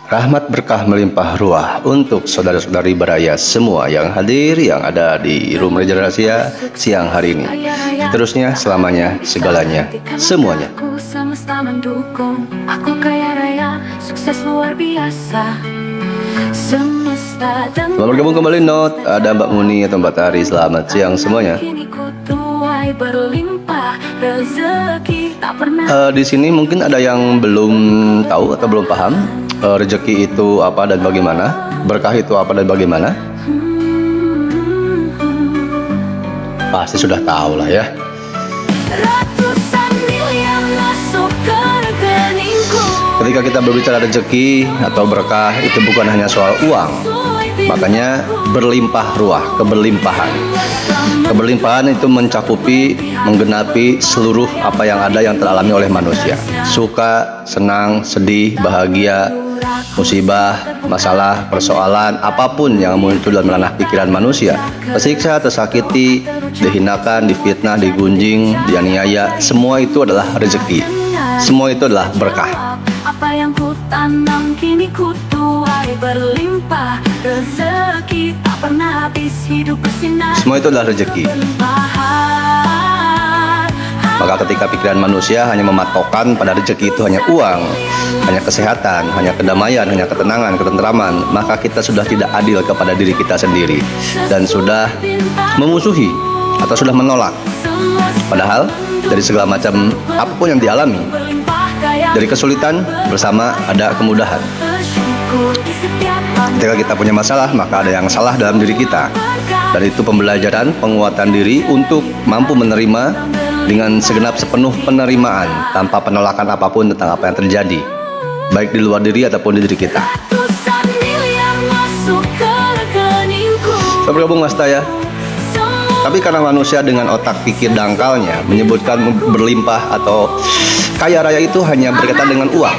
Rahmat berkah melimpah ruah untuk saudara-saudari beraya semua yang hadir, yang ada di Room Regenerasi siang hari ini. Terusnya, selamanya, segalanya, semuanya. Semesta mendukung, aku kaya raya, sukses luar biasa. Semesta dan Selamat bergabung kembali Not, ada Mbak Muni atau Mbak Tari. Selamat siang semuanya. berlimpah rezeki tak pernah. Di sini mungkin ada yang belum tahu atau belum paham rezeki itu apa dan bagaimana, berkah itu apa dan bagaimana. Pasti sudah tahu lah ya. Ratusan miliar masuk ke rekeningku. Ketika kita berbicara rezeki atau berkah, itu bukan hanya soal uang. Makanya berlimpah ruah, keberlimpahan. Keberlimpahan itu mencakupi, menggenapi seluruh apa yang ada yang teralami oleh manusia. Suka, senang, sedih, bahagia, musibah, masalah, persoalan, apapun yang muncul dalam ranah pikiran manusia. Tersiksa, tersakiti, dihinakan, difitnah, digunjing, dianiaya, semua itu adalah rezeki. Semua itu adalah berkah. Apa yang ku tanam kini ku tuai berlimpah rezeki tak pernah habis hidup bersinar. Semua itu adalah rezeki. Maka ketika pikiran manusia hanya mematokkan pada rezeki itu hanya uang, hanya kesehatan, hanya kedamaian, hanya ketenangan, ketentraman, maka kita sudah tidak adil kepada diri kita sendiri dan sudah memusuhi atau sudah menolak. Padahal dari segala macam apapun yang dialami, dari kesulitan bersama ada kemudahan. Ketika kita punya masalah, maka ada yang salah dalam diri kita. Dan itu pembelajaran, penguatan diri untuk mampu menerima dengan segenap sepenuh penerimaan tanpa penolakan apapun tentang apa yang terjadi, baik di luar diri ataupun di diri kita. Selamat bergabung Mas Taya. Tapi karena manusia dengan otak pikir dangkalnya menyebutkan berlimpah atau kaya raya itu hanya berkaitan dengan uang,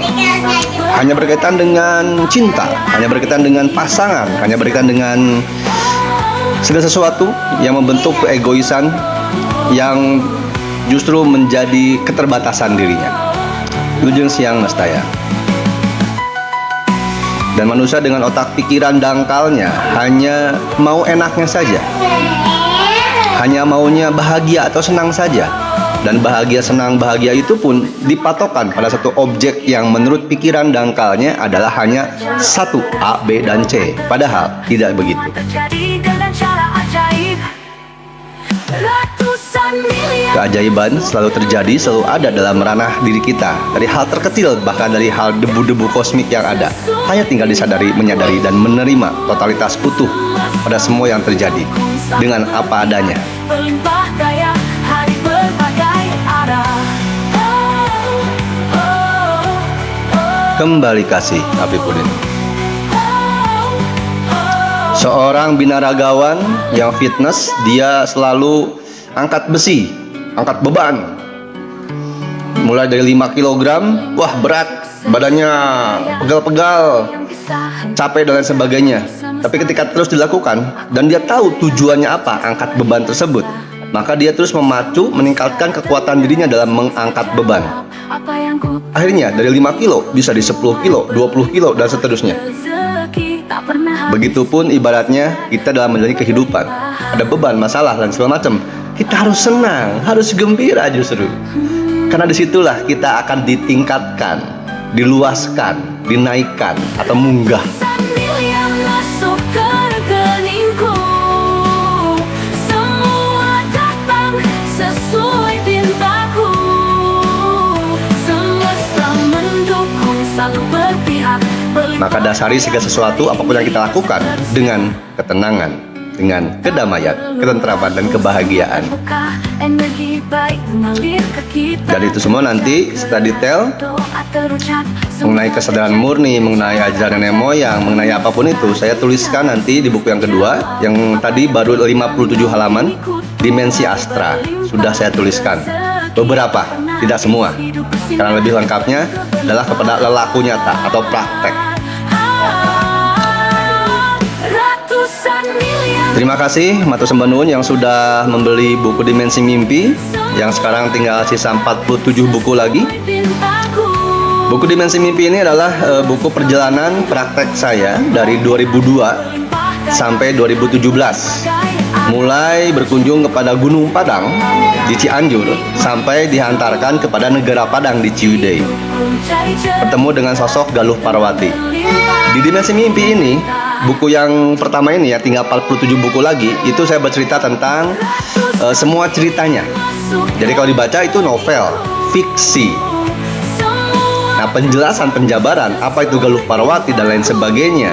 hanya berkaitan dengan cinta, hanya berkaitan dengan pasangan, hanya berkaitan dengan segala sesuatu yang membentuk keegoisan yang justru menjadi keterbatasan dirinya. Ujung siang Mas Taya. Dan manusia dengan otak pikiran dangkalnya hanya mau enaknya saja, hanya maunya bahagia atau senang saja. Dan bahagia, senang, bahagia itu pun dipatokkan pada satu objek yang menurut pikiran dangkalnya adalah hanya satu, A, B, dan C. Padahal tidak begitu. Keajaiban selalu terjadi, selalu ada dalam ranah diri kita. Dari hal terkecil, bahkan dari hal debu-debu kosmik yang ada. Hanya tinggal disadari, menyadari, dan menerima totalitas utuh pada semua yang terjadi dengan apa adanya. Kembali kasih Apipudin. Seorang binaragawan yang fitness, dia selalu angkat besi, angkat beban. Mulai dari 5 kg, wah berat, badannya pegal-pegal, capek dan lain sebagainya. Tapi ketika terus dilakukan dan dia tahu tujuannya apa angkat beban tersebut, maka dia terus memacu, meningkatkan kekuatan dirinya dalam mengangkat beban. Akhirnya dari 5 kilo bisa di 10 kilo, 20 kilo, dan seterusnya. Begitupun ibaratnya kita dalam menjalani kehidupan. Ada beban, masalah, dan segala macam. Kita harus senang, harus gembira justru. Karena disitulah kita akan ditingkatkan, diluaskan, dinaikkan, atau munggah. Maka dasari segala sesuatu apapun yang kita lakukan dengan ketenangan, dengan kedamaian, ketentraman, dan kebahagiaan. Dan itu semua nanti setelah detail mengenai kesadaran murni, mengenai ajaran nenek moyang, mengenai apapun itu saya tuliskan nanti di buku yang kedua, yang tadi baru 57 halaman, Dimensi Astra. Sudah saya tuliskan beberapa, tidak semua, karena lebih lengkapnya adalah kepada lelaku nyata atau praktek. Terima kasih Matur Sembah Nuwun yang sudah membeli buku Dimensi Mimpi, yang sekarang tinggal sisa 47 buku lagi. Buku Dimensi Mimpi ini adalah buku perjalanan praktek saya dari 2002 sampai 2017. Mulai berkunjung kepada Gunung Padang di Cianjur sampai dihantarkan kepada negara Padang di Ciwidey. Bertemu dengan sosok Galuh Parwati. Di Dimensi Mimpi ini, buku yang pertama ini ya, tinggal 47 buku lagi, itu saya bercerita tentang semua ceritanya. Jadi kalau dibaca itu novel, fiksi. Nah, penjelasan penjabaran apa itu Galuh Parwati dan lain sebagainya,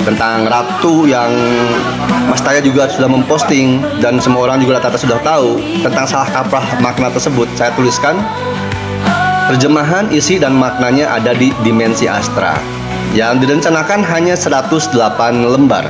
tentang ratu yang Mas Taya juga sudah memposting dan semua orang juga rata-rata sudah tahu tentang salah kaprah makna tersebut, saya tuliskan. Terjemahan, isi dan maknanya ada di Dimensi Astra yang direncanakan hanya 108 lembar.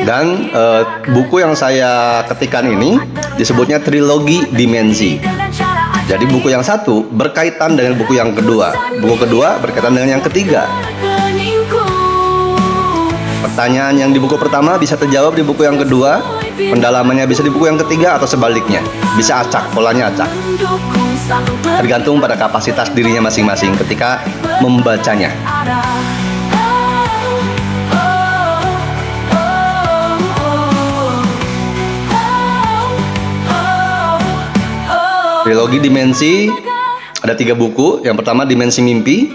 Dan buku yang saya ketikkan ini disebutnya trilogi dimensi. Jadi buku yang satu berkaitan dengan buku yang kedua, buku kedua berkaitan dengan yang ketiga. Pertanyaan yang di buku pertama bisa terjawab di buku yang kedua, pendalamannya bisa di buku yang ketiga atau sebaliknya. Bisa acak, polanya acak. Tergantung pada kapasitas dirinya masing-masing ketika membacanya. Trilogi Dimensi ada 3 buku. Yang pertama Dimensi Mimpi.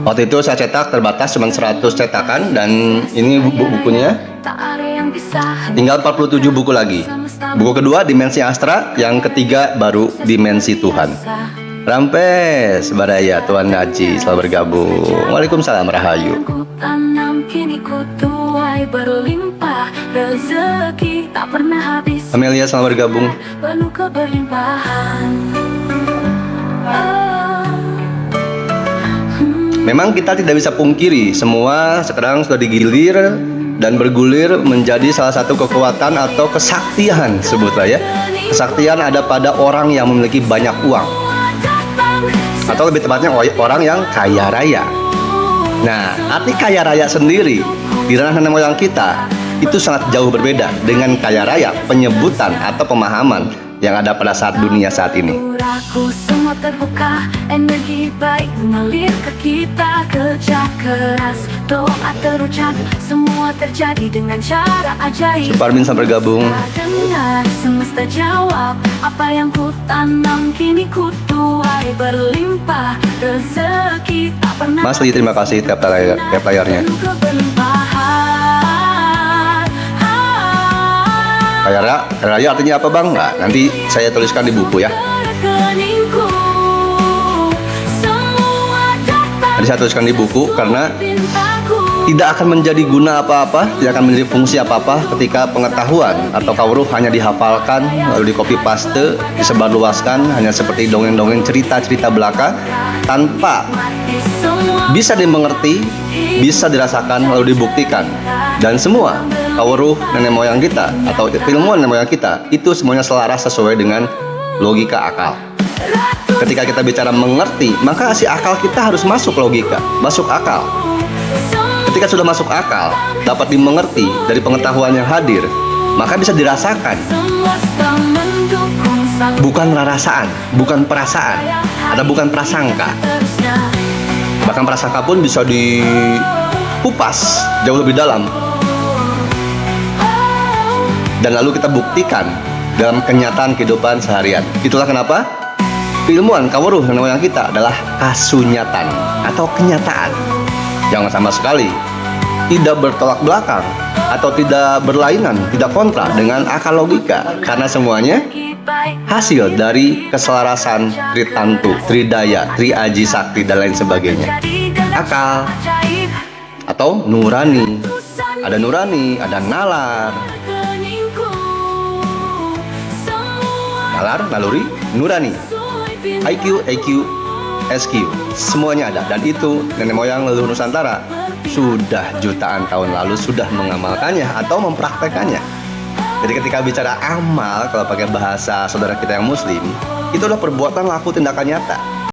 Waktu itu saya cetak terbatas cuma 100 cetakan dan ini bukunya. Tinggal 47 buku lagi. Buku kedua Dimensi Astra, yang ketiga baru Dimensi Tuhan. Rampes Baraya Tuan Haji selalu bergabung. Waalaikumsalam Rahayu. Berlimpah rezeki tak pernah habis. Amelia selalu bergabung. Penuh keberlimpahan. Memang kita tidak bisa pungkiri semua sekarang sudah digilir dan bergulir menjadi salah satu kekuatan atau kesaktian, sebutlah ya. Kesaktian ada pada orang yang memiliki banyak uang, atau lebih tepatnya orang yang kaya raya. Nah, arti kaya raya sendiri di ranah nenek moyang kita itu sangat jauh berbeda dengan kaya raya penyebutan atau pemahaman yang ada pada saat dunia saat ini. Semua terbuka, energi baik mengalir ke kita, kerja keras, doa terucap, semua terjadi dengan cara ajaib. Suparmin sampai bergabung. Dengar semesta jawab, apa yang ku tanam kini ku tuai, berlimpah rezeki tak pernah. Mas Li, terima kasih tiap layarnya. Kaya raya artinya apa bang? Nah, nanti saya tuliskan di buku ya. Nanti saya tuliskan di buku karena tidak akan menjadi guna apa-apa, tidak akan menjadi fungsi apa-apa ketika pengetahuan atau kawruh hanya dihafalkan, lalu di copy paste, disebarluaskan hanya seperti dongeng-dongeng cerita-cerita belaka tanpa bisa dimengerti, bisa dirasakan, lalu dibuktikan. Dan semua kawruh nenek moyang kita atau ilmuwan nenek moyang kita itu semuanya selaras sesuai dengan logika akal. Ketika kita bicara mengerti, maka si akal kita harus masuk logika, masuk akal. Ketika sudah masuk akal, dapat dimengerti dari pengetahuan yang hadir, maka bisa dirasakan. Bukan rarasaan, bukan perasaan, atau bukan prasangka. Bahkan prasangka pun bisa dikupas jauh lebih dalam. Dan lalu kita buktikan dalam kenyataan kehidupan seharian. Itulah kenapa keilmuan kawruh nenek moyang kita adalah kasunyatan atau kenyataan. Jangan sama sekali tidak bertolak belakang atau tidak berlainan, tidak kontra dengan akal logika, karena semuanya hasil dari keselarasan Tritantu, Tridaya, Triaji Sakti dan lain sebagainya. Akal atau nurani, ada nalar, naluri, nurani, IQ, EQ, SQ, semuanya ada. Dan itu nenek moyang leluhur Nusantara sudah jutaan tahun lalu sudah mengamalkannya atau mempraktekannya. Jadi ketika bicara amal, kalau pakai bahasa saudara kita yang muslim, Itu adalah perbuatan laku tindakan nyata.